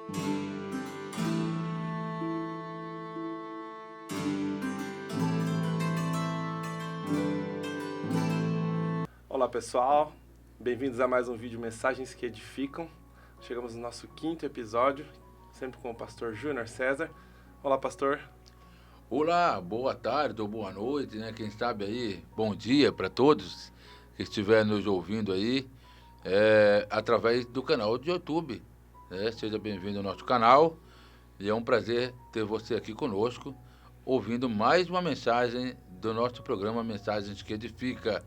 Olá pessoal, bem-vindos a mais um vídeo Mensagens que Edificam. Chegamos no nosso 5º episódio, sempre com o pastor Júnior César. Olá pastor. Olá, boa tarde ou boa noite, né? Quem sabe aí, bom dia para todos que estiverem nos ouvindo aí através do canal do YouTube. Seja bem-vindo ao nosso canal e é um prazer ter você aqui conosco, ouvindo mais uma mensagem do nosso programa Mensagens que Edifica.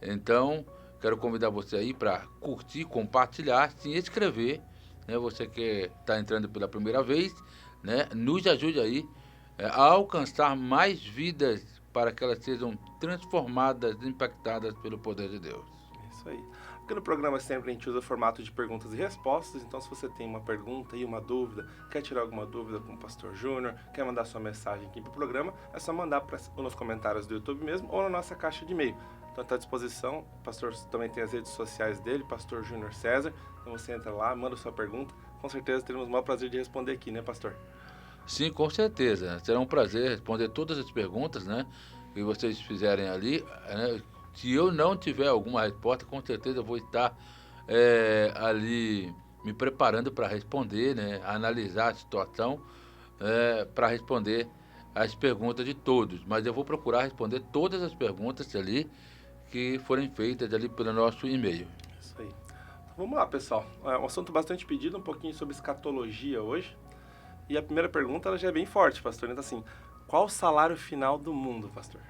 Então, quero convidar você aí para curtir, compartilhar, se inscrever, né? Você que está entrando pela primeira vez, né? Nos ajude aí a alcançar mais vidas para que elas sejam transformadas, impactadas pelo poder de Deus. Isso aí. Aqui no programa sempre a gente usa o formato de perguntas e respostas, então se você tem uma pergunta e uma dúvida, quer tirar alguma dúvida com o pastor Júnior, quer mandar sua mensagem aqui para o programa, é só mandar nos comentários do YouTube mesmo ou na nossa caixa de e-mail. Então está à disposição, o pastor também tem as redes sociais dele, pastor Júnior César, então você entra lá, manda sua pergunta, com certeza teremos o maior prazer de responder aqui, né pastor? Sim, com certeza. Será um prazer responder todas as perguntas, né, que vocês fizerem ali, né? Se eu não tiver alguma resposta, com certeza eu vou estar ali me preparando para responder, né, analisar a situação para responder as perguntas de todos. Mas eu vou procurar responder todas as perguntas ali que forem feitas ali pelo nosso e-mail. Isso aí. Então, vamos lá, pessoal. É um assunto bastante pedido, um pouquinho sobre escatologia hoje. E a primeira pergunta ela já é bem forte, pastor. Então, assim, qual o salário final do mundo, pastor?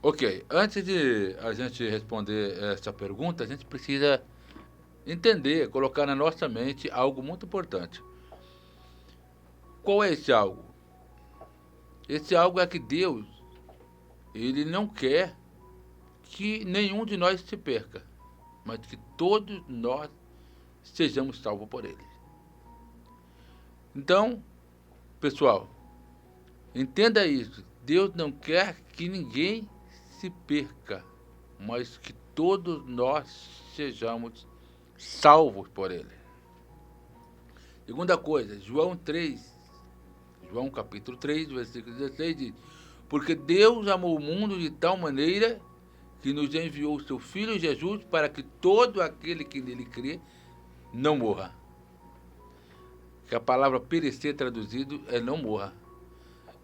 Ok, antes de a gente responder essa pergunta, a gente precisa entender, colocar na nossa mente algo muito importante. Qual é esse algo? Esse algo é que Deus, Ele não quer que nenhum de nós se perca, mas que todos nós sejamos salvos por Ele. Então, pessoal, entenda isso. Deus não quer que ninguém se perca, mas que todos nós sejamos salvos por Ele. Segunda coisa, João capítulo 3, versículo 16 diz: porque Deus amou o mundo de tal maneira que nos enviou o seu Filho Jesus para que todo aquele que nele crê não morra. Que a palavra perecer traduzido é não morra.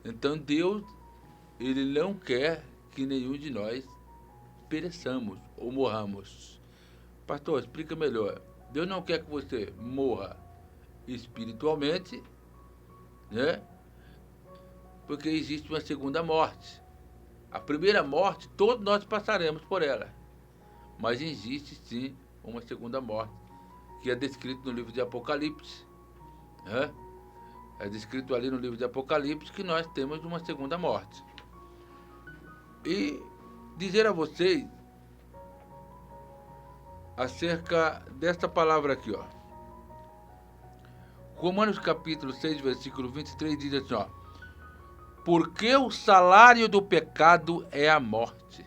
Então Deus, Ele não quer que nenhum de nós pereçamos ou morramos. Pastor, explica melhor. Deus não quer que você morra espiritualmente, né? Porque existe uma segunda morte. A primeira morte, todos nós passaremos por ela. Mas existe sim uma segunda morte, que é descrito no livro de Apocalipse. Né? É descrito ali no livro de Apocalipse que nós temos uma segunda morte. E dizer a vocês acerca desta palavra aqui, ó. Romanos capítulo 6, versículo 23 diz assim, ó: porque o salário do pecado é a morte,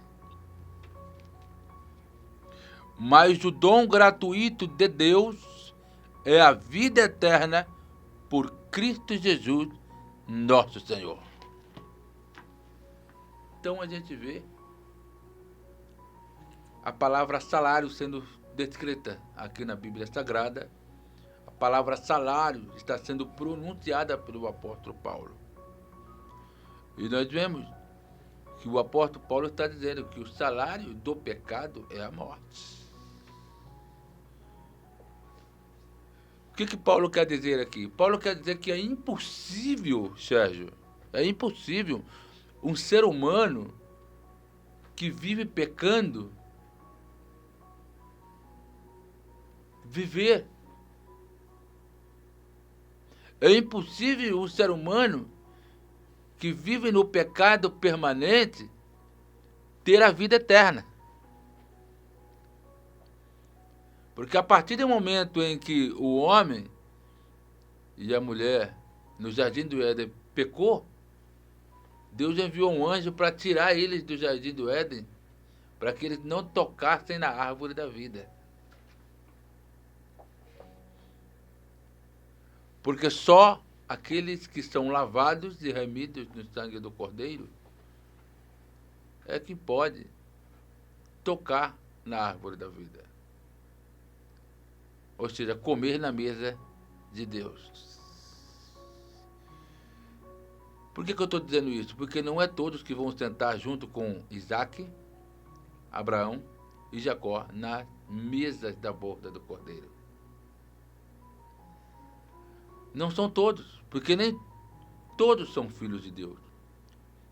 mas o dom gratuito de Deus é a vida eterna por Cristo Jesus, nosso Senhor. Então a gente vê a palavra salário sendo descrita aqui na Bíblia Sagrada. A palavra salário está sendo pronunciada pelo apóstolo Paulo. E nós vemos que o apóstolo Paulo está dizendo que o salário do pecado é a morte. O que Paulo quer dizer aqui? Paulo quer dizer que é impossível, Sérgio, é impossível um ser humano que vive pecando viver. É impossível um ser humano que vive no pecado permanente ter a vida eterna. Porque a partir do momento em que o homem e a mulher no jardim do Éden pecou, Deus enviou um anjo para tirar eles do jardim do Éden, para que eles não tocassem na árvore da vida. Porque só aqueles que são lavados e remidos no sangue do Cordeiro é que pode tocar na árvore da vida. Ou seja, comer na mesa de Deus. Por que eu estou dizendo isso? Porque não é todos que vão sentar junto com Isaac, Abraão e Jacó nas mesas da borda do Cordeiro. Não são todos, porque nem todos são filhos de Deus.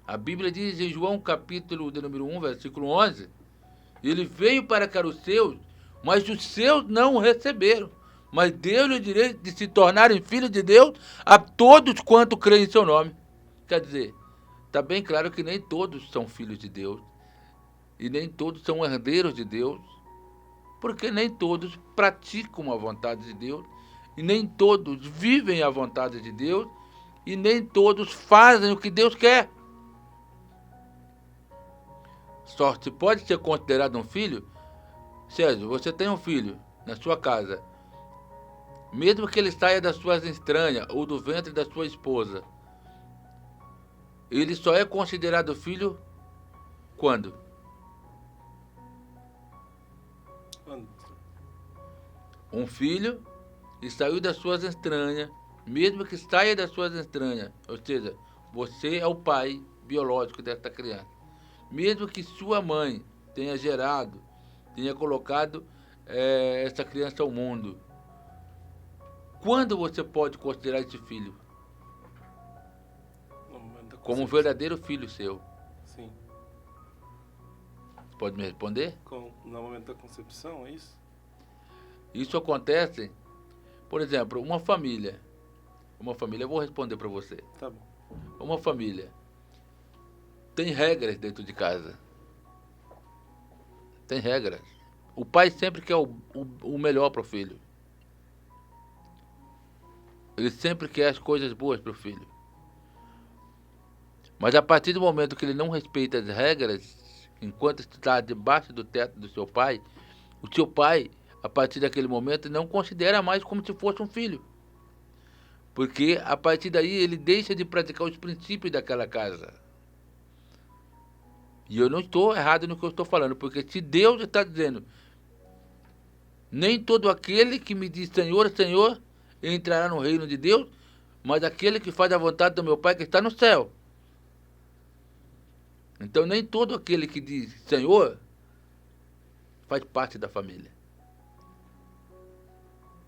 A Bíblia diz em João capítulo de número 1, versículo 11, ele veio para cá os seus, mas os seus não o receberam. Mas deu-lhe o direito de se tornarem filhos de Deus a todos quanto creem em seu nome. Quer dizer, está bem claro que nem todos são filhos de Deus, e nem todos são herdeiros de Deus, porque nem todos praticam a vontade de Deus, e nem todos vivem a vontade de Deus, e nem todos fazem o que Deus quer. Só se pode ser considerado um filho, Sérgio, você tem um filho na sua casa, mesmo que ele saia das suas entranhas ou do ventre da sua esposa, ele só é considerado filho quando? Um filho que saiu das suas entranhas, mesmo que saia das suas entranhas, ou seja, você é o pai biológico desta criança. Mesmo que sua mãe tenha gerado, tenha colocado essa criança ao mundo, quando você pode considerar esse filho? Como um verdadeiro filho seu. Sim. Pode me responder? No momento da concepção, é isso? Isso acontece, por exemplo, uma família. Eu vou responder para você. Tá bom. Uma família tem regras dentro de casa. Tem regras. O pai sempre quer o melhor para o filho. Ele sempre quer as coisas boas para o filho. Mas a partir do momento que ele não respeita as regras, enquanto está debaixo do teto do seu pai, o seu pai, a partir daquele momento, não considera mais como se fosse um filho. Porque a partir daí ele deixa de praticar os princípios daquela casa. E eu não estou errado no que eu estou falando, porque se Deus está dizendo, nem todo aquele que me diz Senhor, Senhor, entrará no reino de Deus, mas aquele que faz a vontade do meu Pai que está no céu. Então nem todo aquele que diz Senhor faz parte da família.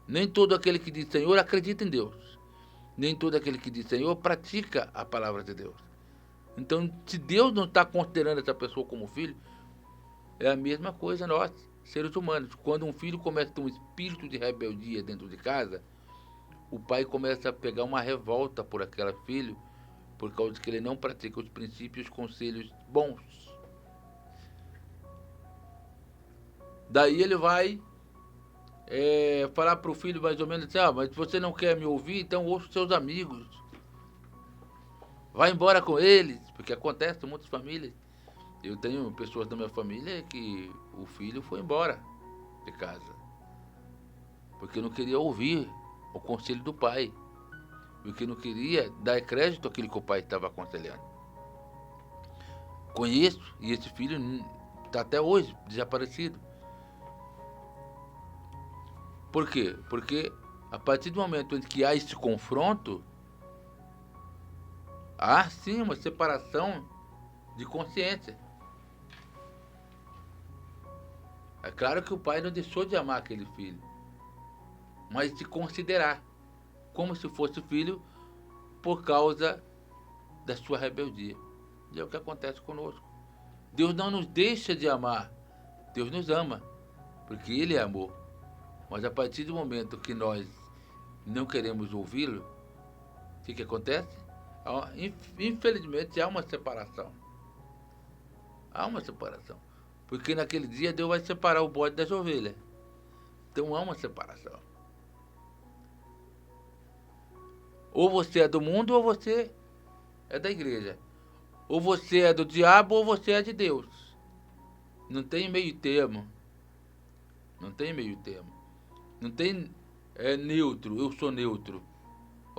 Nem todo aquele que diz Senhor acredita em Deus. Nem todo aquele que diz Senhor pratica a palavra de Deus. Então, se Deus não está considerando essa pessoa como filho, é a mesma coisa nós, seres humanos. Quando um filho começa a ter um espírito de rebeldia dentro de casa, o pai começa a pegar uma revolta por aquele filho, por causa de que ele não pratica os princípios e os conselhos bons. Daí ele vai falar para o filho mais ou menos assim, mas se você não quer me ouvir, então ouça os seus amigos. Vai embora com eles, porque acontece em muitas famílias. Eu tenho pessoas da minha família que o filho foi embora de casa, porque não queria ouvir o conselho do pai, porque não queria dar crédito àquilo que o pai estava aconselhando. Conheço, e esse filho está até hoje desaparecido. Por quê? Porque a partir do momento em que há esse confronto, há sim uma separação de consciência. É claro que o pai não deixou de amar aquele filho, mas de considerar como se fosse filho por causa da sua rebeldia. E é o que acontece conosco. Deus não nos deixa de amar, Deus nos ama, porque Ele é amor. Mas a partir do momento que nós não queremos ouvi-lo, o que acontece? Infelizmente há uma separação. Há uma separação. Porque naquele dia Deus vai separar o bode das ovelhas. Então há uma separação. Ou você é do mundo ou você é da igreja. Ou você é do diabo ou você é de Deus. Não tem meio termo. Não tem meio termo. Não tem neutro, eu sou neutro.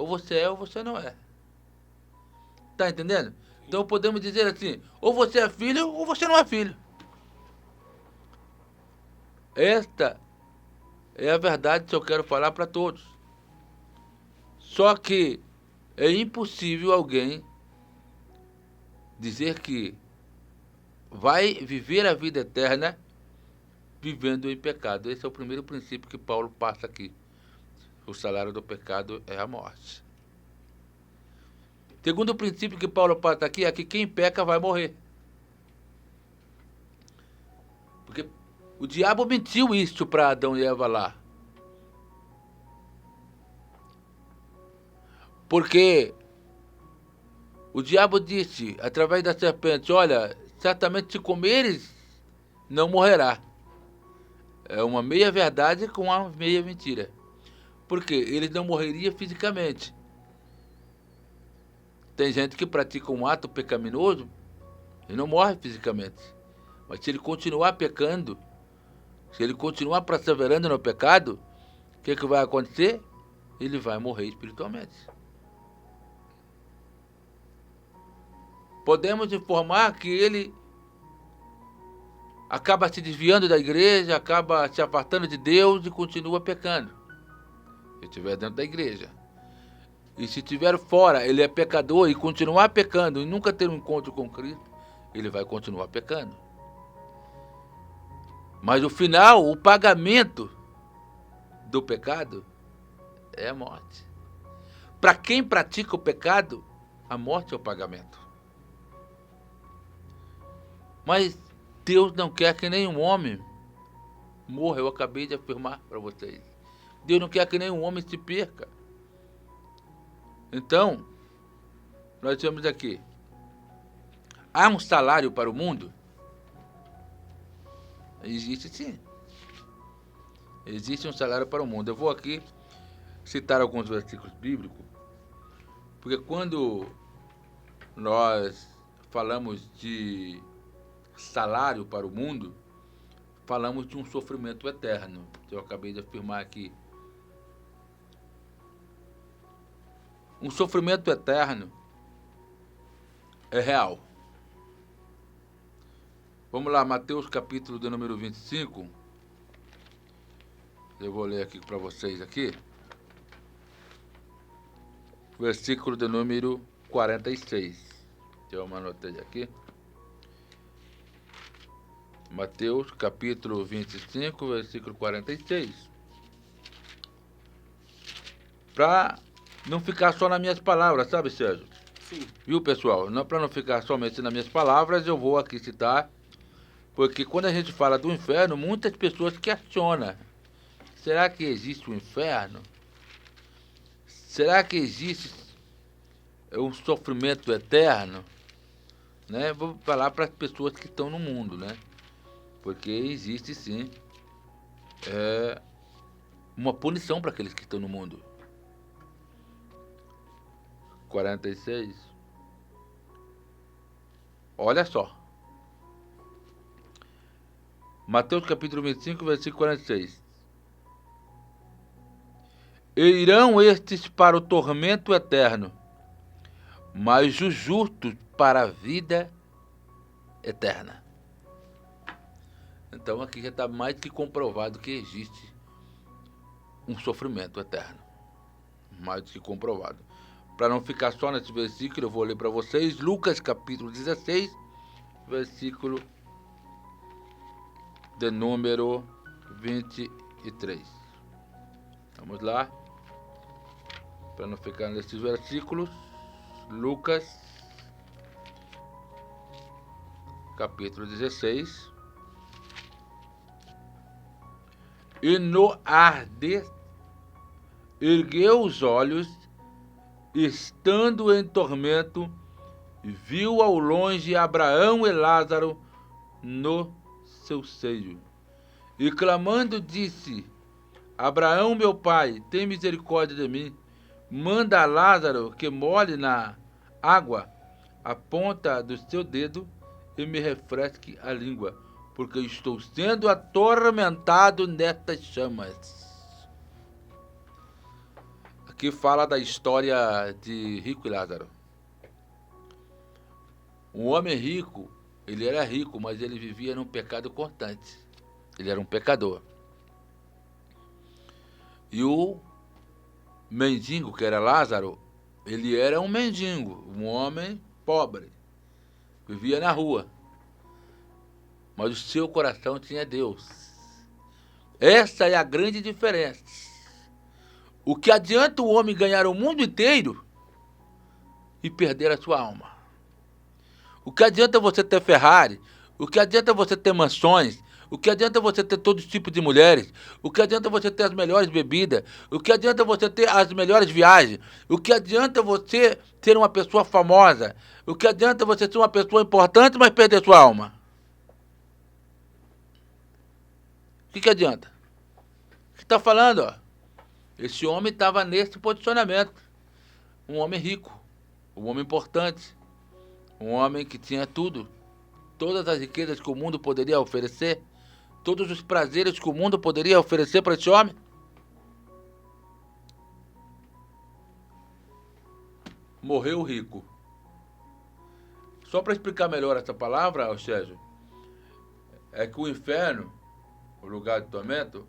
Ou você é ou você não é. Tá entendendo? Então podemos dizer assim, ou você é filho ou você não é filho. Esta é a verdade que eu quero falar para todos. Só que é impossível alguém dizer que vai viver a vida eterna vivendo em pecado. Esse é o primeiro princípio que Paulo passa aqui. O salário do pecado é a morte. Segundo princípio que Paulo passa aqui é que quem peca vai morrer. Porque o diabo mentiu isso para Adão e Eva lá. Porque o diabo disse, através da serpente, olha, certamente se comeres, não morrerá. É uma meia verdade com uma meia mentira. Porque eles não morreriam fisicamente. Tem gente que pratica um ato pecaminoso e não morre fisicamente. Mas se ele continuar pecando, se ele continuar perseverando no pecado, o que vai acontecer? Ele vai morrer espiritualmente. Podemos informar que ele acaba se desviando da igreja, acaba se afastando de Deus e continua pecando. Se estiver dentro da igreja. E se estiver fora, ele é pecador e continuar pecando e nunca ter um encontro com Cristo, ele vai continuar pecando. Mas o final, o pagamento do pecado é a morte. Para quem pratica o pecado, a morte é o pagamento. Mas Deus não quer que nenhum homem morra, eu acabei de afirmar para vocês. Deus não quer que nenhum homem se perca. Então, nós temos aqui, há um salário para o mundo? Existe sim. Existe um salário para o mundo. Eu vou aqui citar alguns versículos bíblicos, porque quando nós falamos de salário para o mundo, falamos de um sofrimento eterno. Eu acabei de afirmar aqui. Um sofrimento eterno é real. Vamos lá, Mateus capítulo de número 25. Eu vou ler aqui para vocês aqui. Versículo de número 46. Eu anotei aqui. Mateus capítulo 25, versículo 46. Para não ficar só nas minhas palavras, sabe, Sérgio? Sim. Viu, pessoal? Para não ficar somente nas minhas palavras, eu vou aqui citar, porque quando a gente fala do inferno, muitas pessoas questionam. Será que existe um inferno? Será que existe um sofrimento eterno? Né? Vou falar para as pessoas que estão no mundo, né? Porque existe sim uma punição para aqueles que estão no mundo. 46. Olha só. Mateus capítulo 25, versículo 46. E irão estes para o tormento eterno, mas os justos para a vida eterna. Então aqui já está mais que comprovado que existe um sofrimento eterno. Mais do que comprovado. Para não ficar só nesse versículo, eu vou ler para vocês Lucas capítulo 16, versículo de número 23. Vamos lá. Para não ficar nesses versículos, Lucas capítulo 16. E no arde ergueu os olhos, estando em tormento, viu ao longe Abraão e Lázaro no seu seio. E clamando disse: Abraão, meu pai, tem misericórdia de mim. Manda a Lázaro que molhe na água a ponta do seu dedo e me refresque a língua, porque estou sendo atormentado nestas chamas. que fala da história de Rico e Lázaro. Um homem rico, ele era rico, mas ele vivia num pecado constante. Ele era um pecador. E o mendigo, que era Lázaro, ele era um mendigo, um homem pobre. Vivia na rua. Mas o seu coração tinha Deus. Essa é a grande diferença. O que adianta o homem ganhar o mundo inteiro e perder a sua alma? O que adianta você ter Ferrari? O que adianta você ter mansões? O que adianta você ter todo tipo de mulheres? O que adianta você ter as melhores bebidas? O que adianta você ter as melhores viagens? O que adianta você ser uma pessoa famosa? O que adianta você ser uma pessoa importante, mas perder sua alma? O que adianta? O que está falando? Ó? Esse homem estava nesse posicionamento. Um homem rico, um homem importante, um homem que tinha tudo. Todas as riquezas que o mundo poderia oferecer, todos os prazeres que o mundo poderia oferecer para esse homem. Morreu rico. Só para explicar melhor essa palavra, Sérgio, é que o inferno, o lugar de tormento,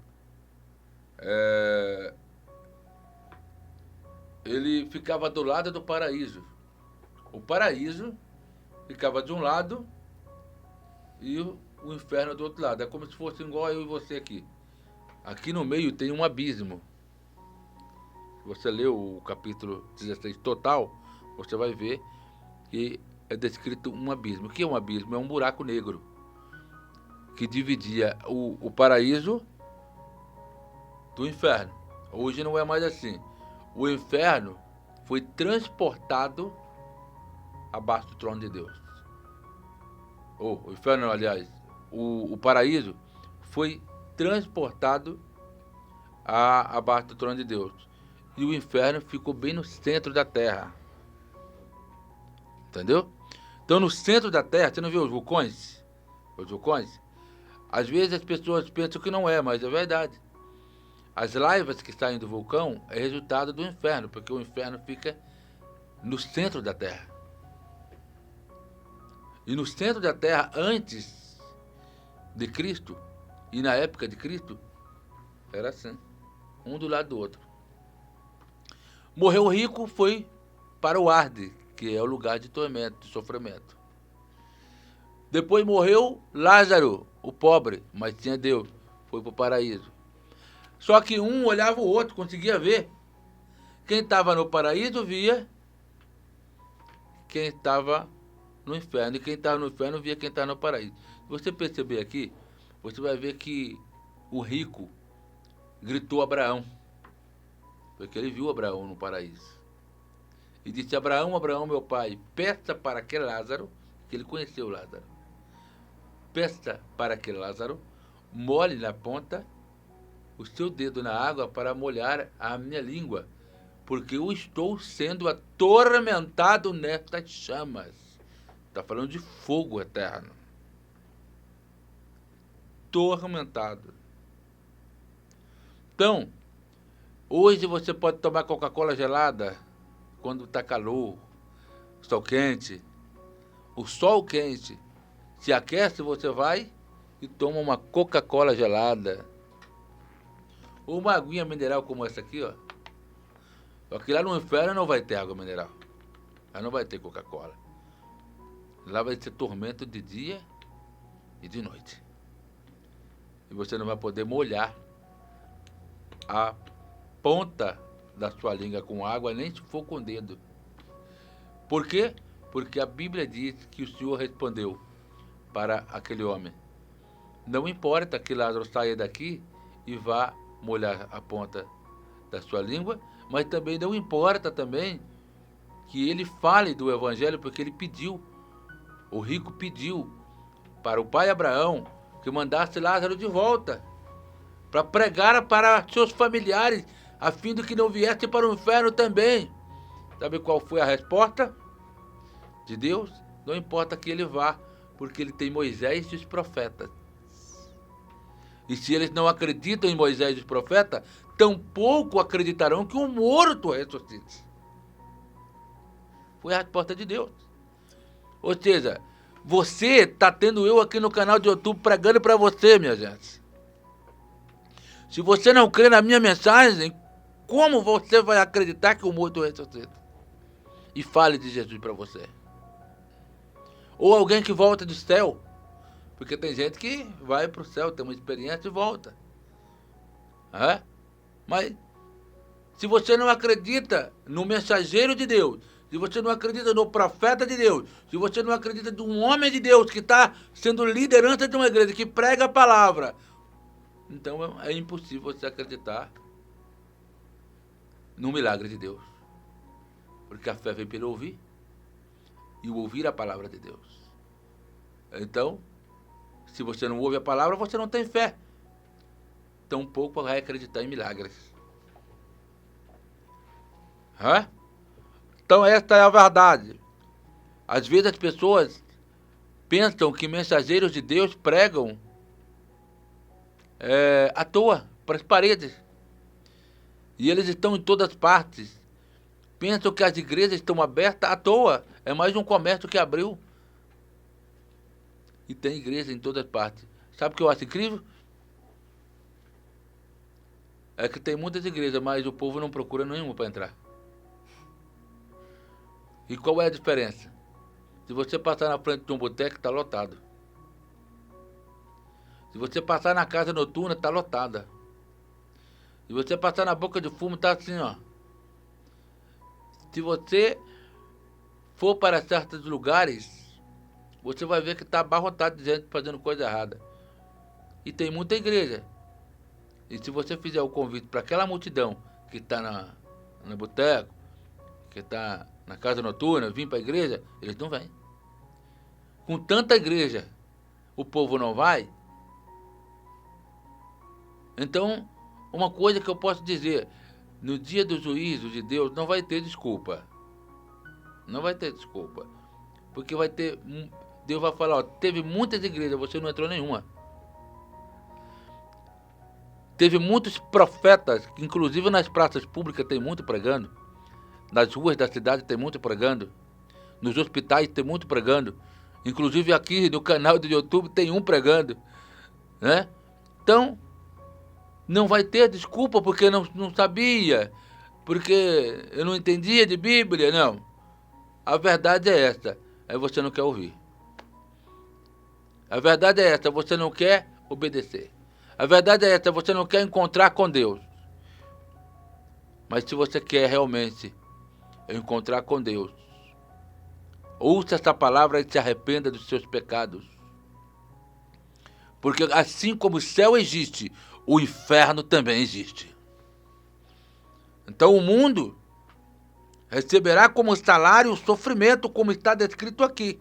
ele ficava do lado do paraíso. O paraíso ficava de um lado e o inferno do outro lado. É como se fosse igual eu e você aqui. Aqui no meio tem um abismo. Se você leu o capítulo 16 total, você vai ver que é descrito um abismo. O que é um abismo? É um buraco negro que dividia o paraíso do inferno. Hoje não é mais assim. O inferno foi transportado abaixo do trono de Deus. O inferno, aliás, o paraíso foi transportado abaixo do trono de Deus. E o inferno ficou bem no centro da terra. Entendeu? Então, no centro da terra, você não vê os vulcões? Os vulcões? Às vezes as pessoas pensam que não é, mas é verdade. As laivas que saem do vulcão é resultado do inferno, porque o inferno fica no centro da terra. E no centro da terra, antes de Cristo, e na época de Cristo, era assim, um do lado do outro. Morreu rico, foi para o Hades, que é o lugar de tormento, de sofrimento. Depois morreu Lázaro, o pobre, mas tinha Deus, foi para o paraíso. Só que um olhava o outro, conseguia ver. Quem estava no paraíso via quem estava no inferno. E quem estava no inferno via quem estava no paraíso. Se você perceber aqui, você vai ver que o rico gritou a Abraão. Porque ele viu Abraão no paraíso. E disse: Abraão, Abraão, meu pai, peça para que Lázaro, que ele conheceu Lázaro, peça para que Lázaro molhe na ponta o seu dedo na água para molhar a minha língua, porque eu estou sendo atormentado nestas chamas. Está falando de fogo eterno. Atormentado. Então, hoje você pode tomar Coca-Cola gelada quando está calor, sol quente. O sol quente se aquece, você vai e toma uma Coca-Cola gelada. Ou uma aguinha mineral como essa aqui, ó. Só que lá no inferno não vai ter água mineral. Lá não vai ter Coca-Cola. Lá vai ser tormento de dia e de noite. E você não vai poder molhar a ponta da sua língua com água, nem se for com o dedo. Por quê? Porque a Bíblia diz que o Senhor respondeu para aquele homem: não importa que Lázaro saia daqui e vá molhar a ponta da sua língua, mas também não importa também que ele fale do evangelho, porque ele pediu, o rico pediu para o pai Abraão que mandasse Lázaro de volta para pregar para seus familiares, a fim de que não viesse para o inferno também. Sabe qual foi a resposta de Deus? Não importa que ele vá, porque ele tem Moisés e os profetas. E se eles não acreditam em Moisés e os profetas, tampouco acreditarão que um morto ressuscite. Foi a resposta de Deus. Ou seja, você está tendo eu aqui no canal de YouTube pregando para você, minha gente. Se você não crê na minha mensagem, como você vai acreditar que o morto ressuscita? E fale de Jesus para você. Ou alguém que volta do céu. Porque tem gente que vai para o céu, tem uma experiência e volta. Mas se você não acredita no mensageiro de Deus, se você não acredita no profeta de Deus, se você não acredita de um homem de Deus que está sendo liderança de uma igreja, que prega a palavra, então é impossível você acreditar no milagre de Deus. Porque a fé vem pelo ouvir, e o ouvir a palavra de Deus. Então, se você não ouve a palavra, você não tem fé. Tampouco vai acreditar em milagres. Então esta é a verdade. Às vezes as pessoas pensam que mensageiros de Deus pregam à toa, para as paredes. E eles estão em todas partes. Pensam que as igrejas estão abertas à toa. É mais um comércio que abriu. E tem igreja em todas partes. Sabe o que eu acho incrível? É que tem muitas igrejas, mas o povo não procura nenhuma para entrar. E qual é a diferença? Se você passar na frente de um boteco, está lotado. Se você passar na casa noturna, está lotada. Se você passar na boca de fumo, está assim, ó. Se você for para certos lugares, você vai ver que está abarrotado de gente fazendo coisa errada. E tem muita igreja. E se você fizer o convite para aquela multidão que está no boteco, que está na casa noturna, vir para a igreja, eles não vêm. Com tanta igreja, o povo não vai. Então, uma coisa que eu posso dizer, no dia do juízo de Deus, não vai ter desculpa. Não vai ter desculpa. Porque vai ter... Deus vai falar, ó, teve muitas igrejas, você não entrou nenhuma. Teve muitos profetas, que inclusive nas praças públicas tem muito pregando. Nas ruas da cidade tem muito pregando. Nos hospitais tem muito pregando. Inclusive aqui no canal do YouTube tem um pregando. Né? Então, não vai ter desculpa porque não sabia. Porque eu não entendia de Bíblia. Não. A verdade é essa. Aí você não quer ouvir. A verdade é essa. Você não quer obedecer. A verdade é essa. Você não quer encontrar com Deus. Mas se você quer realmente encontrar com Deus, ouça essa palavra e se arrependa dos seus pecados. Porque assim como o céu existe, o inferno também existe. Então o mundo receberá como salário o sofrimento, como está descrito aqui.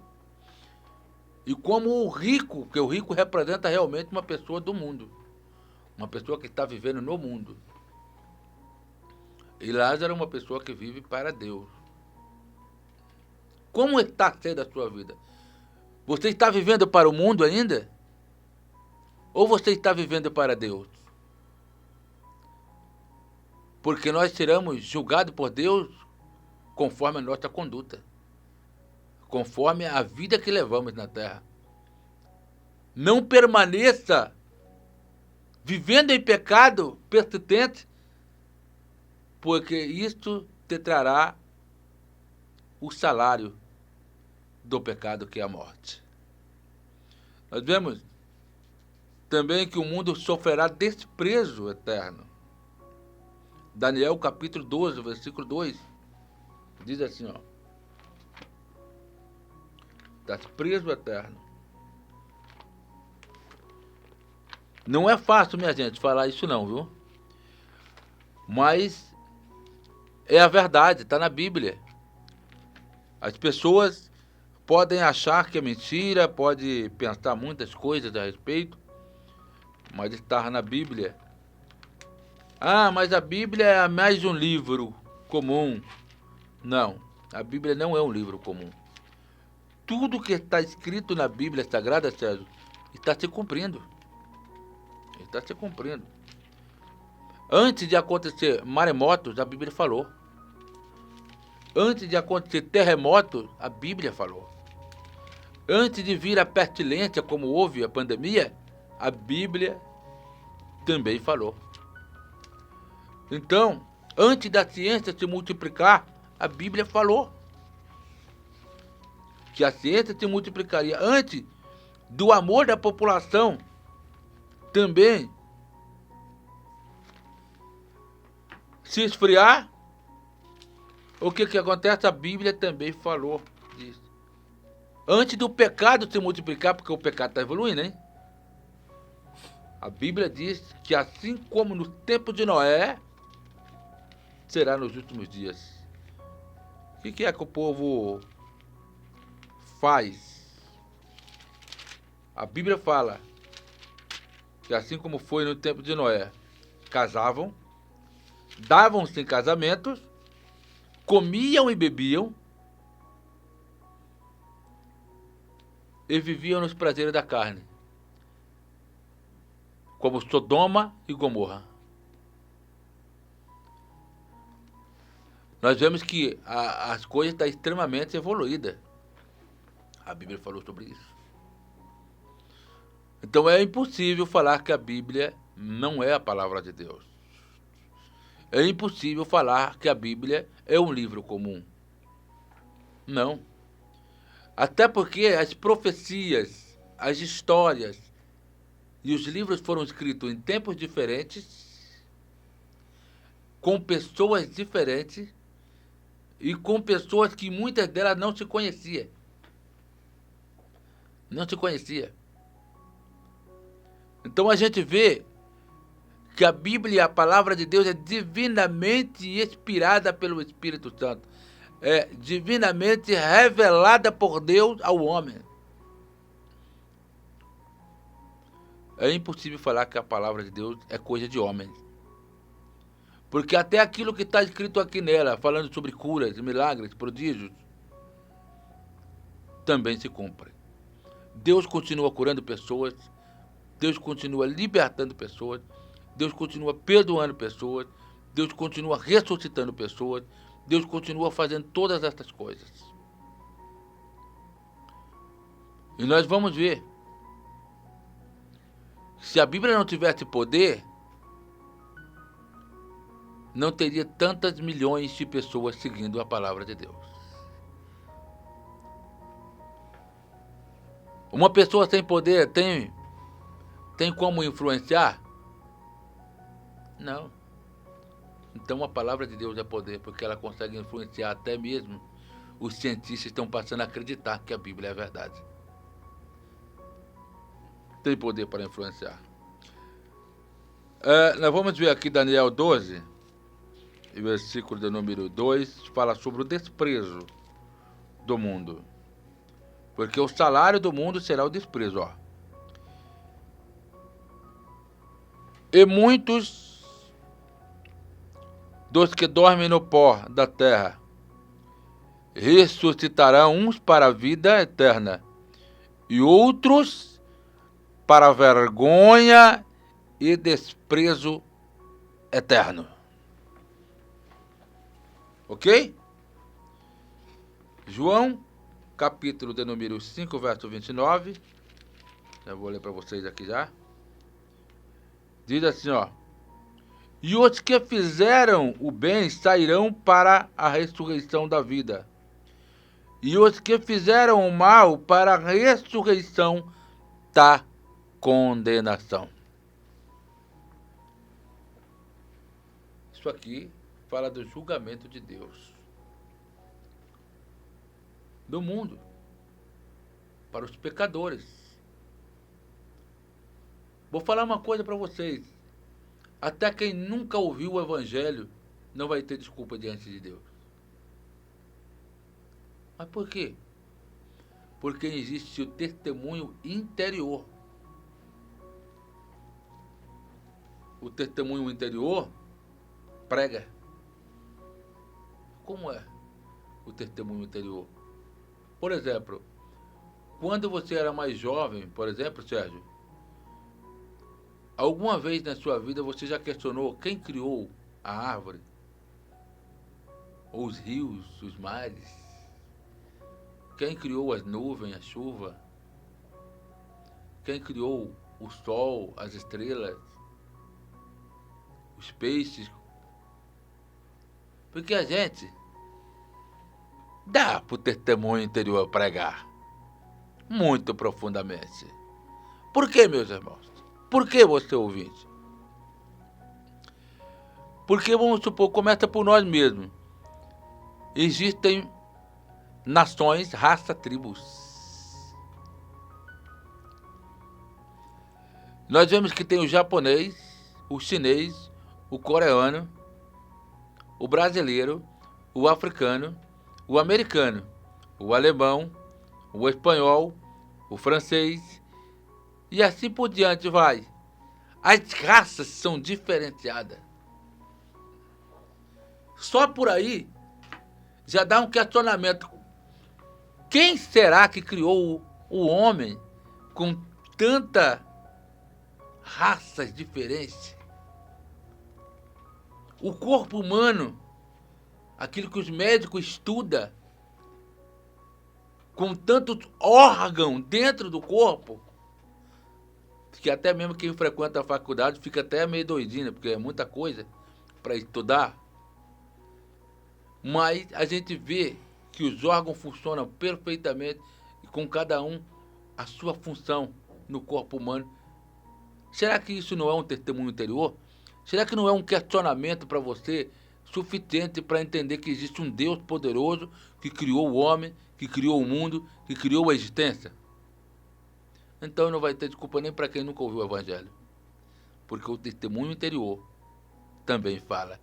E como o rico, porque o rico representa realmente uma pessoa do mundo. Uma pessoa que está vivendo no mundo. E Lázaro é uma pessoa que vive para Deus. Como está sendo a sua vida? Você está vivendo para o mundo ainda? Ou você está vivendo para Deus? Porque nós seremos julgados por Deus conforme a nossa conduta. Conforme a vida que levamos na terra. Não permaneça vivendo em pecado persistente, porque isto te trará o salário do pecado, que é a morte. Nós vemos também que o mundo sofrerá desprezo eterno. Daniel capítulo 12, versículo 2, diz assim, ó. Desprezo eterno. Não é fácil, minha gente, falar isso não, viu? Mas é a verdade, está na Bíblia. As pessoas podem achar que é mentira, podem pensar muitas coisas a respeito, mas está na Bíblia. Ah, mas a Bíblia é mais um livro comum. Não, a Bíblia não é um livro comum. Tudo que está escrito na Bíblia Sagrada, Sérgio, está se cumprindo. Está se cumprindo. Antes de acontecer maremotos, a Bíblia falou. Antes de acontecer terremotos, a Bíblia falou. Antes de vir a pestilência, como houve a pandemia, a Bíblia também falou. Então, antes da ciência se multiplicar, a Bíblia falou que a ciência se multiplicaria. Antes do amor da população também se esfriar, o que acontece? A Bíblia também falou disso. Antes do pecado se multiplicar, porque o pecado está evoluindo, hein? A Bíblia diz que assim como no tempo de Noé, será nos últimos dias. O que é que o povo faz? A Bíblia fala que assim como foi no tempo de Noé, casavam, davam-se em casamentos, comiam e bebiam e viviam nos prazeres da carne, como Sodoma e Gomorra. Nós vemos que as coisas estão extremamente evoluídas. A Bíblia falou sobre isso. Então é impossível falar que a Bíblia não é a palavra de Deus. É impossível falar que a Bíblia é um livro comum. Não. Até porque as profecias, as histórias e os livros foram escritos em tempos diferentes, com pessoas diferentes e com pessoas que muitas delas não se conheciam. Não se conhecia. Então a gente vê que a Bíblia, a palavra de Deus, é divinamente inspirada pelo Espírito Santo. É divinamente revelada por Deus ao homem. É impossível falar que a palavra de Deus é coisa de homem. Porque até aquilo que está escrito aqui nela, falando sobre curas, milagres, prodígios, também se cumpre. Deus continua curando pessoas, Deus continua libertando pessoas, Deus continua perdoando pessoas, Deus continua ressuscitando pessoas, Deus continua fazendo todas essas coisas. E nós vamos ver. Se a Bíblia não tivesse poder, não teria tantas milhões de pessoas seguindo a palavra de Deus. Uma pessoa sem poder tem como influenciar? Não. Então a palavra de Deus é poder, porque ela consegue influenciar até mesmo os cientistas estão passando a acreditar que a Bíblia é verdade. Tem poder para influenciar. Nós vamos ver aqui Daniel 12, versículo de número 2, fala sobre o desprezo do mundo. Porque o salário do mundo será o desprezo. E muitos dos que dormem no pó da terra ressuscitarão, uns para a vida eterna e outros para a vergonha e desprezo eterno. Ok? João, capítulo de número 5, verso 29. Eu vou ler para vocês aqui já. Diz assim, e os que fizeram o bem sairão para a ressurreição da vida, e os que fizeram o mal para a ressurreição da condenação. Isso aqui fala do julgamento de Deus do mundo para os pecadores. Vou falar uma coisa para vocês. Até quem nunca ouviu o Evangelho não vai ter desculpa diante de Deus. Mas por quê? Porque existe o testemunho interior. O testemunho interior prega. Como é o testemunho interior? Por exemplo, quando você era mais jovem, por exemplo, Sérgio, Alguma vez na sua vida você já questionou quem criou a árvore? Ou os rios, os mares? Quem criou as nuvens, a chuva? Quem criou o sol, as estrelas, os peixes? Porque a gente dá para o testemunho interior pregar muito profundamente. Por que, meus irmãos? Por que você ouvinte? Porque, vamos supor, começa por nós mesmos. Existem nações, raças, tribos. Nós vemos que tem o japonês, o chinês, o coreano, o brasileiro, o africano, o americano, o alemão, o espanhol, o francês, e assim por diante vai. As raças são diferenciadas. Só por aí já dá um questionamento. Quem será que criou o homem com tanta raças diferentes? O corpo humano, aquilo que os médicos estudam, com tantos órgãos dentro do corpo, que até mesmo quem frequenta a faculdade fica até meio doidinho, porque é muita coisa para estudar. Mas a gente vê que os órgãos funcionam perfeitamente e com cada um a sua função no corpo humano. Será que isso não é um testemunho interior? Será que não é um questionamento para você suficiente para entender que existe um Deus poderoso que criou o homem, que criou o mundo, que criou a existência? Então não vai ter desculpa nem para quem nunca ouviu o Evangelho. Porque o testemunho interior também fala.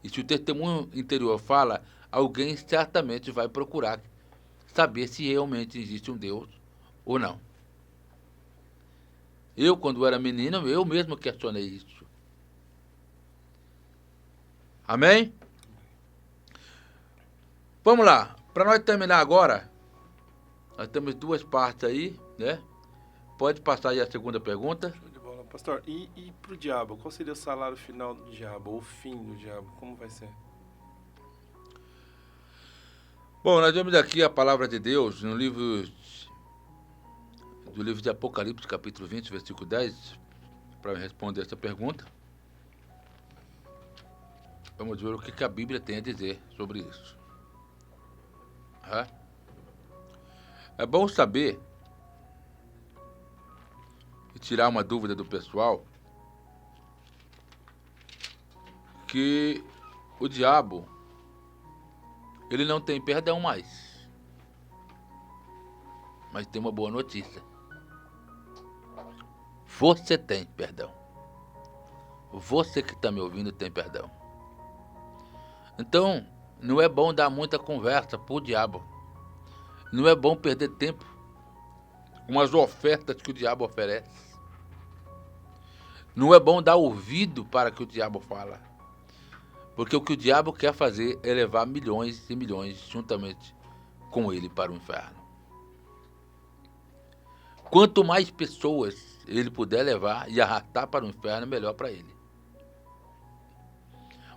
E se o testemunho interior fala, alguém certamente vai procurar saber se realmente existe um Deus ou não. Eu, quando era menino, eu mesmo questionei isso. Amém? Vamos lá. Para nós terminar agora, nós temos duas partes aí, né? Pode passar aí a segunda pergunta. Show de bola. Pastor, e pro diabo? Qual seria o salário final do diabo? Ou o fim do diabo? Como vai ser? Bom, nós vemos aqui a palavra de Deus no livro de Apocalipse, capítulo 20, versículo 10, para responder essa pergunta. Vamos ver o que a Bíblia tem a dizer sobre isso. É bom saber e tirar uma dúvida do pessoal que o diabo, ele não tem perdão mais. Mas tem uma boa notícia. Você tem perdão. Você que está me ouvindo tem perdão. Então, não é bom dar muita conversa pro diabo. Não é bom perder tempo com as ofertas que o diabo oferece. Não é bom dar ouvido para o que o diabo fala. Porque o que o diabo quer fazer é levar milhões e milhões juntamente com ele para o inferno. Quanto mais pessoas ele puder levar e arrastar para o inferno, melhor para ele.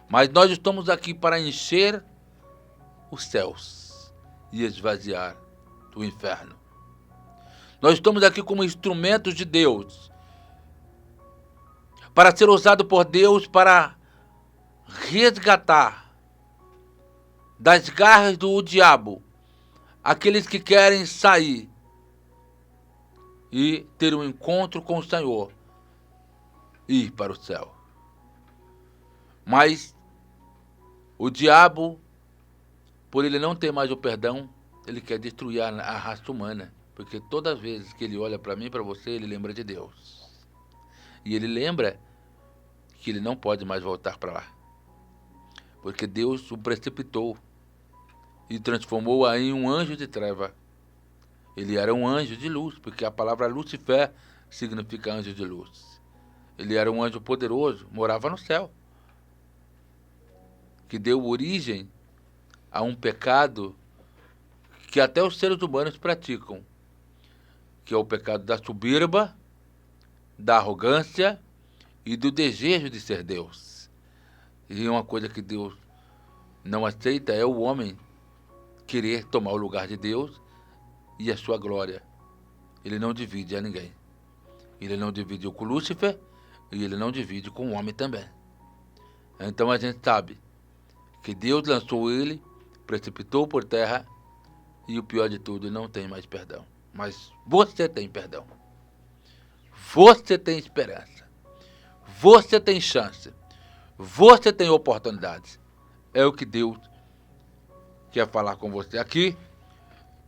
Mas nós estamos aqui para encher os céus e esvaziar o inferno. Nós estamos aqui como instrumentos de Deus, para ser usado por Deus para resgatar das garras do diabo aqueles que querem sair e ter um encontro com o Senhor e ir para o céu. Mas o diabo, por ele não ter mais o perdão, ele quer destruir a raça humana. Porque todas as vezes que ele olha para mim e para você, ele lembra de Deus. E ele lembra que ele não pode mais voltar para lá. Porque Deus o precipitou e transformou em um anjo de treva. Ele era um anjo de luz, porque a palavra Lucifer significa anjo de luz. Ele era um anjo poderoso, morava no céu, que deu origem a um pecado que até os seres humanos praticam, que é o pecado da soberba, da arrogância e do desejo de ser Deus. E uma coisa que Deus não aceita é o homem querer tomar o lugar de Deus e a sua glória. Ele não divide a ninguém. Ele não dividiu com Lúcifer e ele não divide com o homem também. Então a gente sabe que Deus lançou ele, precipitou por terra e o pior de tudo, não tem mais perdão. Mas você tem perdão. Você tem esperança. Você tem chance. Você tem oportunidades. É o que Deus quer falar com você. Aqui,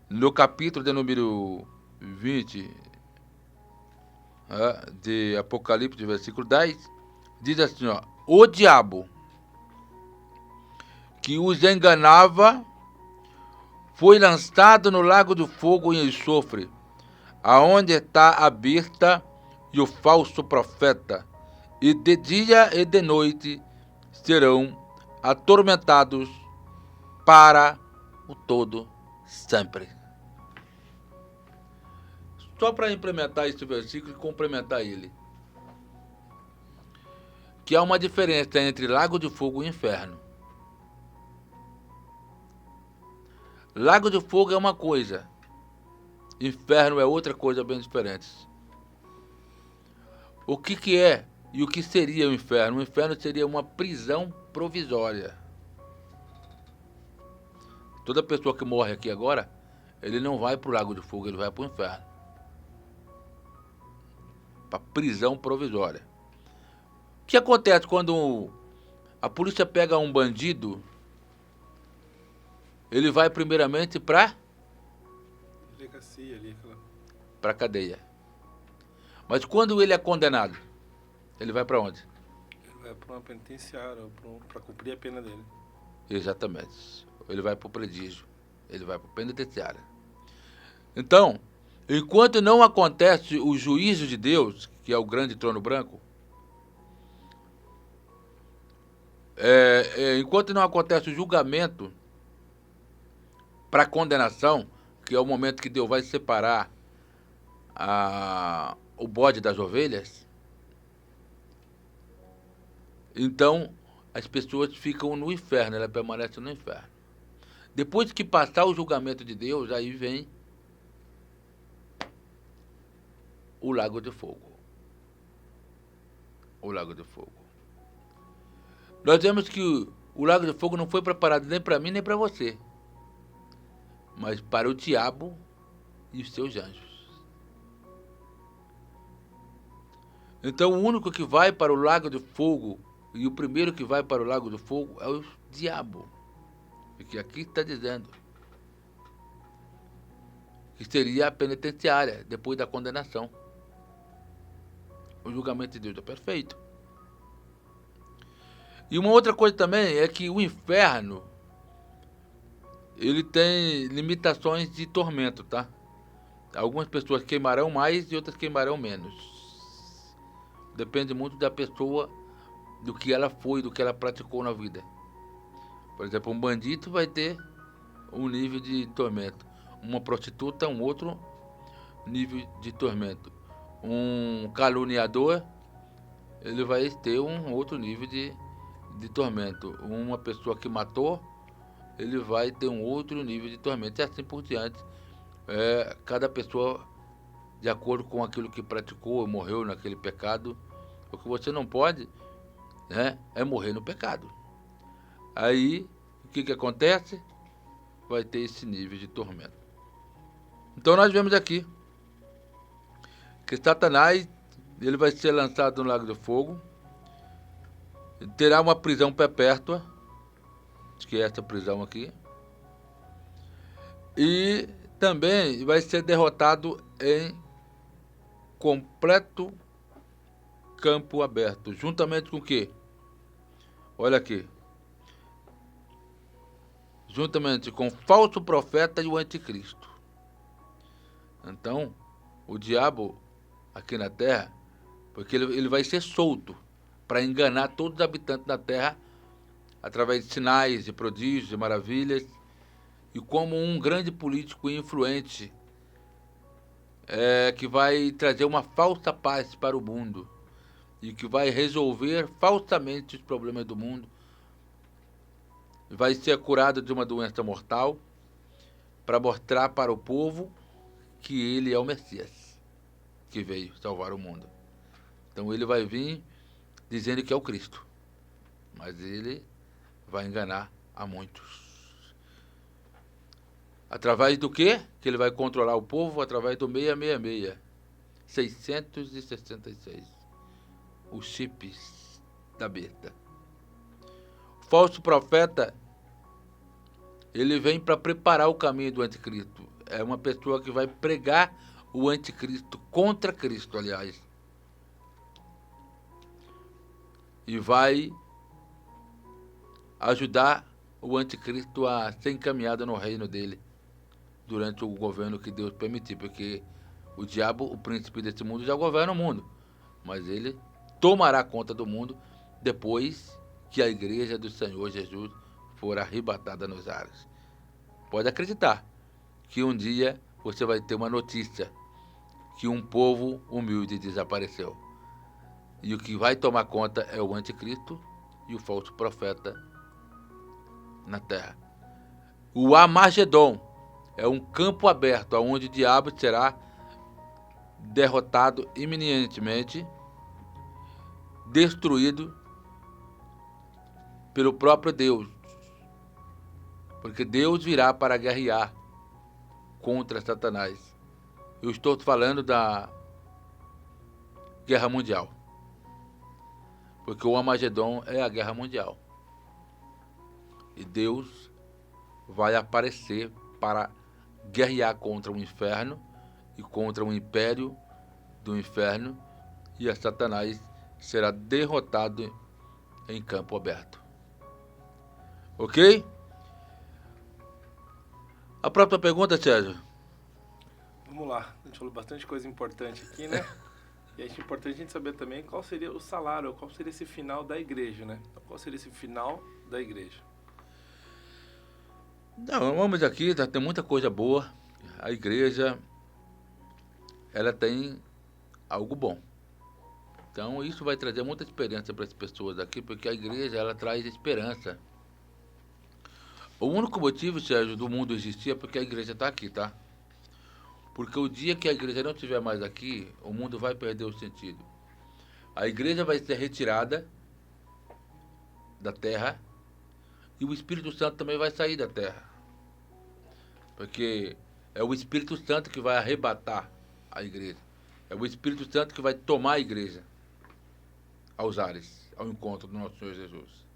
no capítulo de número 20 de Apocalipse, versículo 10, diz assim, ó, o diabo que os enganava foi lançado no lago do fogo e enxofre, aonde está a besta e o falso profeta, e de dia e de noite serão atormentados para o todo sempre. Só para implementar esse versículo e complementar ele, que há uma diferença entre lago de fogo e inferno. Lago de fogo é uma coisa, inferno é outra coisa bem diferente. O que é e o que seria o inferno? O inferno seria uma prisão provisória. Toda pessoa que morre aqui agora, ele não vai para o lago de fogo, ele vai para o inferno. Para prisão provisória. O que acontece quando a polícia pega um bandido? Ele vai primeiramente para delegacia ali, para cadeia. Mas quando ele é condenado, ele vai para onde? Ele vai para uma penitenciária, para cumprir a pena dele. Exatamente. Ele vai para o presídio. Ele vai para o penitenciário. Então, enquanto não acontece o juízo de Deus, que é o grande trono branco, enquanto não acontece o julgamento para condenação, que é o momento que Deus vai separar o bode das ovelhas, então as pessoas ficam no inferno, elas permanecem no inferno. Depois que passar o julgamento de Deus, aí vem o lago de fogo. O lago de fogo. Nós vemos que o lago de fogo não foi preparado nem para mim nem para você, mas para o diabo e os seus anjos. Então o único que vai para o lago de fogo e o primeiro que vai para o lago de fogo é o diabo. Que aqui está dizendo que seria a penitenciária depois da condenação. O julgamento de Deus é perfeito. E uma outra coisa também é que o inferno, ele tem limitações de tormento, tá? Algumas pessoas queimarão mais e outras queimarão menos. Depende muito da pessoa, do que ela foi, do que ela praticou na vida. Por exemplo, um bandido vai ter um nível de tormento. Uma prostituta, um outro nível de tormento. Um caluniador, ele vai ter um outro nível de tormento. Uma pessoa que matou, ele vai ter um outro nível de tormento. E assim por diante. Cada pessoa, de acordo com aquilo que praticou, morreu naquele pecado. O que você não pode, né, é morrer no pecado. Aí, o que acontece? Vai ter esse nível de tormento. Então nós vemos aqui que Satanás, ele vai ser lançado no lago de fogo, terá uma prisão perpétua, que é essa prisão aqui, e também vai ser derrotado em completo campo aberto, juntamente com o quê? Olha aqui. Juntamente com o falso profeta e o anticristo. Então, o diabo aqui na terra, porque ele vai ser solto para enganar todos os habitantes da terra através de sinais, de prodígios, de maravilhas, e como um grande político influente que vai trazer uma falsa paz para o mundo. e que vai resolver falsamente os problemas do mundo, vai ser curado de uma doença mortal para mostrar para o povo que ele é o Messias, que veio salvar o mundo. Então ele vai vir dizendo que é o Cristo, mas ele vai enganar a muitos. Através do quê? Que ele vai controlar o povo através do 666. 666. Os chips da besta. O falso profeta, ele vem para preparar o caminho do anticristo. É uma pessoa que vai pregar o anticristo contra Cristo, aliás. E vai ajudar o anticristo a ser encaminhado no reino dele durante o governo que Deus permitir, porque o diabo, o príncipe desse mundo, já governa o mundo, mas ele tomará conta do mundo depois que a igreja do Senhor Jesus for arrebatada nos ares. Pode acreditar que um dia você vai ter uma notícia que um povo humilde desapareceu. E o que vai tomar conta é o anticristo e o falso profeta na terra. O Armagedon é um campo aberto onde o diabo será derrotado iminentemente, destruído pelo próprio Deus. Porque Deus virá para guerrear contra Satanás. Eu estou falando da guerra mundial. Porque o Armagedon é a guerra mundial. E Deus vai aparecer para guerrear contra o inferno e contra o império do inferno, e a Satanás será derrotado em campo aberto. Ok? A próxima pergunta, Sérgio. Vamos lá, a gente falou bastante coisa importante aqui, né? E é importante a gente saber também qual seria o salário, qual seria esse final da igreja, né? Então, qual seria esse final da igreja? Não, vamos aqui, tem muita coisa boa. A igreja, ela tem algo bom. Então isso vai trazer muita esperança para as pessoas aqui, porque a igreja, ela traz esperança. O único motivo, Sérgio, do mundo existir é porque a igreja está aqui, tá? Porque o dia que a igreja não estiver mais aqui, o mundo vai perder o sentido. A igreja vai ser retirada da terra e o Espírito Santo também vai sair da terra. Porque é o Espírito Santo que vai arrebatar a igreja. É o Espírito Santo que vai tomar a igreja aos ares, ao encontro do nosso Senhor Jesus.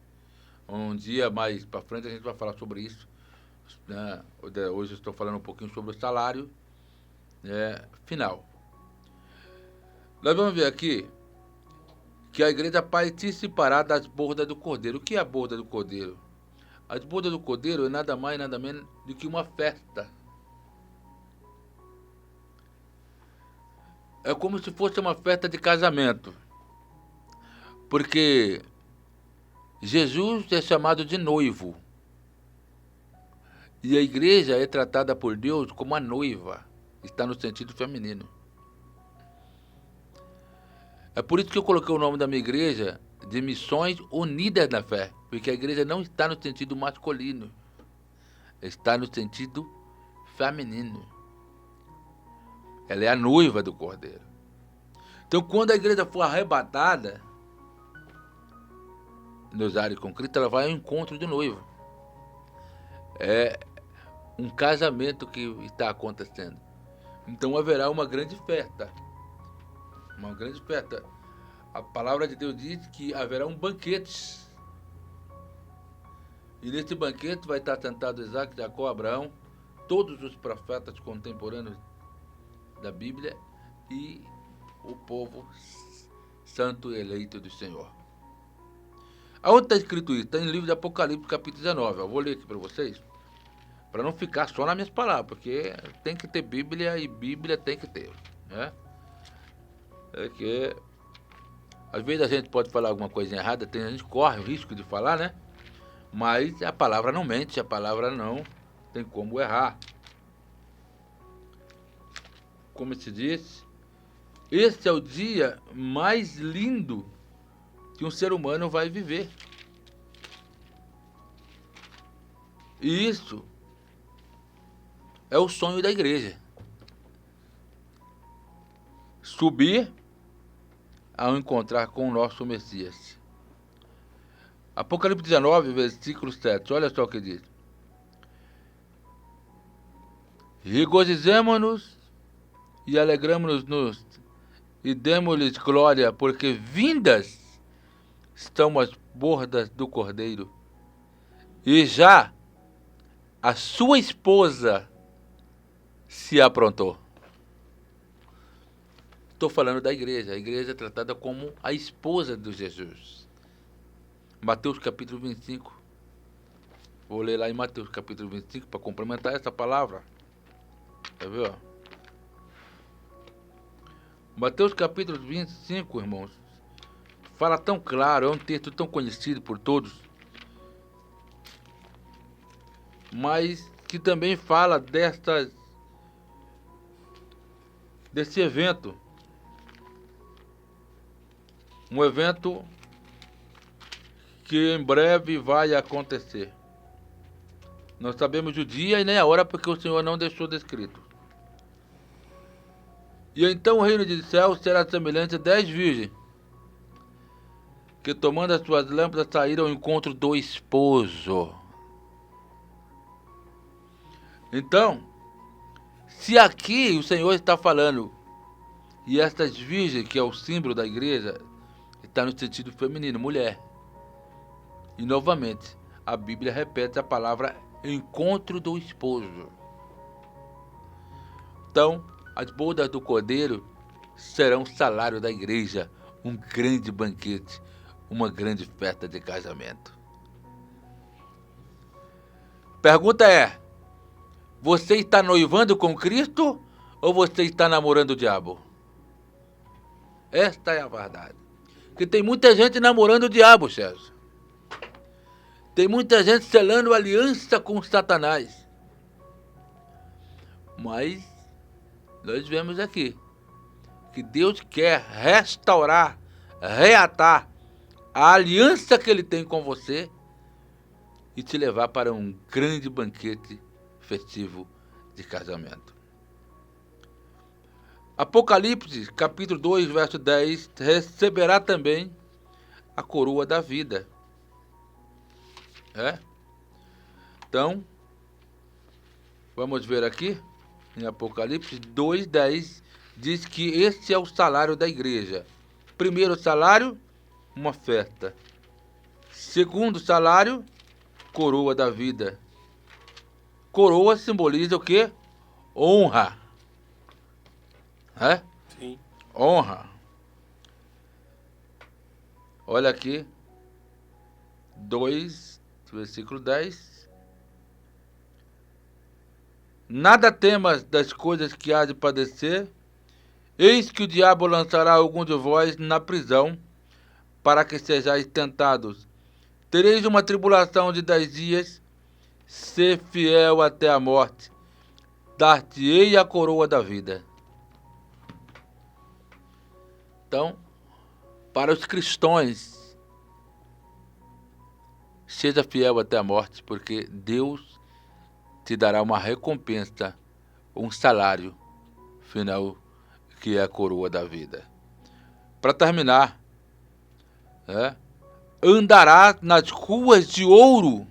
Um dia mais para frente a gente vai falar sobre isso, né? Hoje eu estou falando um pouquinho sobre o salário final. Nós vamos ver aqui que a igreja participará das bodas do Cordeiro. O que é a boda do Cordeiro? As bodas do Cordeiro é nada mais nada menos do que uma festa. É como se fosse uma festa de casamento. Porque Jesus é chamado de noivo. E a igreja é tratada por Deus como a noiva. Está no sentido feminino. É por isso que eu coloquei o nome da minha igreja de Missões Unidas na Fé. Porque a igreja não está no sentido masculino. Está no sentido feminino. Ela é a noiva do Cordeiro. Então, quando a igreja for arrebatada nos ares com Cristo, ela vai ao encontro do noivo. É um casamento que está acontecendo. Então haverá uma grande festa. Uma grande festa. A palavra de Deus diz que haverá um banquete. E nesse banquete vai estar sentado Isaac, Jacó, Abraão, todos os profetas contemporâneos da Bíblia e o povo santo eleito do Senhor. Aonde está escrito isso? Está em livro de Apocalipse, capítulo 19. Eu vou ler aqui para vocês, para não ficar só nas minhas palavras, porque tem que ter Bíblia e Bíblia tem que ter, né? É que às vezes a gente pode falar alguma coisa errada, a gente corre o risco de falar, né? Mas a palavra não mente, a palavra não tem como errar. Como se diz, esse é o dia mais lindo que um ser humano vai viver. E isso é o sonho da igreja. Subir ao encontrar com o nosso Messias. Apocalipse 19, versículo 7. Olha só o que diz. Regozijemo-nos e alegramo-nos e demos-lhes glória, porque vindas estão as bordas do Cordeiro. E já a sua esposa se aprontou. Estou falando da igreja. A igreja é tratada como a esposa de Jesus. Mateus capítulo 25. Vou ler lá em Mateus capítulo 25 para complementar essa palavra. Quer ver? Mateus capítulo 25, irmãos, fala tão claro, é um texto tão conhecido por todos, mas que também fala desse evento. Um evento que em breve vai acontecer. Não sabemos o dia e nem a hora, porque o Senhor não deixou descrito. E então o reino dos céus será semelhante a 10 virgens, que tomando as suas lâmpadas saíram ao encontro do esposo. Então, se aqui o Senhor está falando, e estas virgens, que é o símbolo da igreja, está no sentido feminino, mulher. E novamente, a Bíblia repete a palavra encontro do esposo. Então, as bodas do Cordeiro serão o salário da igreja, um grande banquete, uma grande festa de casamento. Pergunta é, você está noivando com Cristo ou você está namorando o diabo? Esta é a verdade. Porque tem muita gente namorando o diabo, César. Tem muita gente selando aliança com Satanás. Mas nós vemos aqui que Deus quer restaurar, reatar a aliança que Ele tem com você e te levar para um grande banquete festivo de casamento. Apocalipse, capítulo 2, verso 10, receberá também a coroa da vida. Então, vamos ver aqui, em Apocalipse 2, 10, diz que esse é o salário da igreja. Primeiro salário, uma festa. Segundo salário, coroa da vida. Coroa simboliza o quê? Honra. Sim. Honra. Olha aqui. 2, versículo 10. Nada temas das coisas que há de padecer. Eis que o diabo lançará algum de vós na prisão, para que sejais tentados. Tereis uma tribulação de 10 dias. Ser fiel até a morte. Dar-te-ei a coroa da vida. Então, para os cristãos, seja fiel até a morte, porque Deus te dará uma recompensa, um salário final, que é a coroa da vida. Para terminar, andará nas ruas de ouro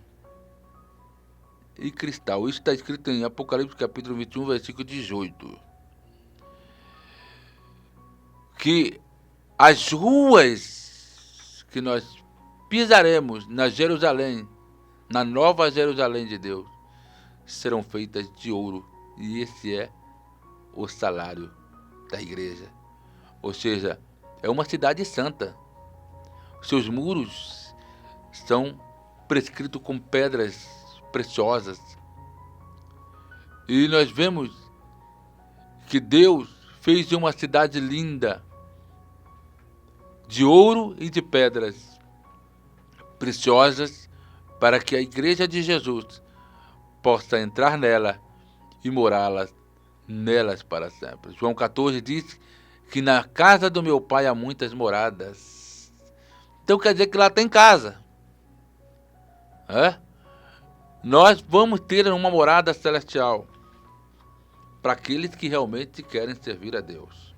e cristal. Isso está escrito em Apocalipse capítulo 21, versículo 18. Que as ruas que nós pisaremos na Jerusalém, na nova Jerusalém de Deus, serão feitas de ouro. E esse é o salário da igreja. Ou seja, é uma cidade santa. Seus muros são prescritos com pedras preciosas. E nós vemos que Deus fez uma cidade linda, de ouro e de pedras preciosas, para que a igreja de Jesus possa entrar nela e morá-las nelas para sempre. João 14 diz que na casa do meu pai há muitas moradas. Então quer dizer que lá tem casa. Nós vamos ter uma morada celestial para aqueles que realmente querem servir a Deus.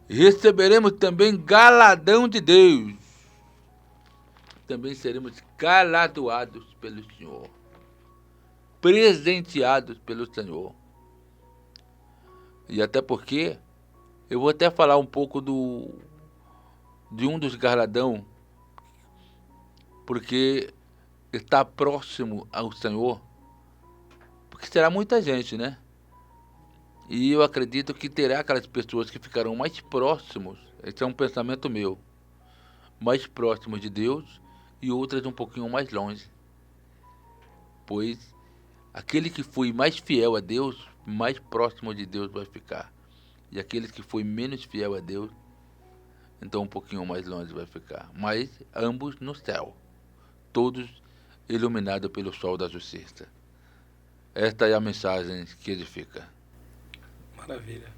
Receberemos também galadão de Deus. Também seremos galardoados pelo Senhor. Presenteados pelo Senhor. E até porque, eu vou até falar um pouco de um dos galardão, porque está próximo ao Senhor, porque será muita gente, né? E eu acredito que terá aquelas pessoas que ficarão mais próximos, esse é um pensamento meu, mais próximos de Deus e outras um pouquinho mais longe. Pois aquele que foi mais fiel a Deus, mais próximo de Deus vai ficar. E aquele que foi menos fiel a Deus, então um pouquinho mais longe vai ficar. Mas ambos no céu, todos iluminados pelo sol da justiça. Esta é a mensagem que edifica. Maravilha.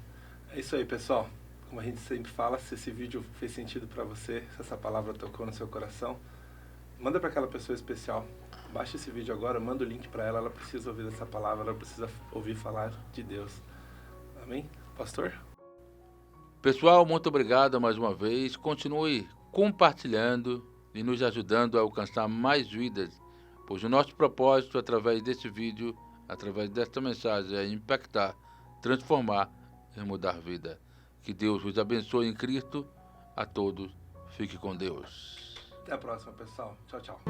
É isso aí, pessoal. Como a gente sempre fala, se esse vídeo fez sentido para você, se essa palavra tocou no seu coração, manda para aquela pessoa especial. Baixa esse vídeo agora, manda o link para ela. Ela precisa ouvir essa palavra, ela precisa ouvir falar de Deus. Amém? Pastor? Pessoal, muito obrigado mais uma vez. Continue compartilhando e nos ajudando a alcançar mais vidas, pois o nosso propósito através desse vídeo, através desta mensagem, é impactar, transformar e mudar a vida. Que Deus os abençoe em Cristo. A todos, fique com Deus. Até a próxima, pessoal. Tchau, tchau.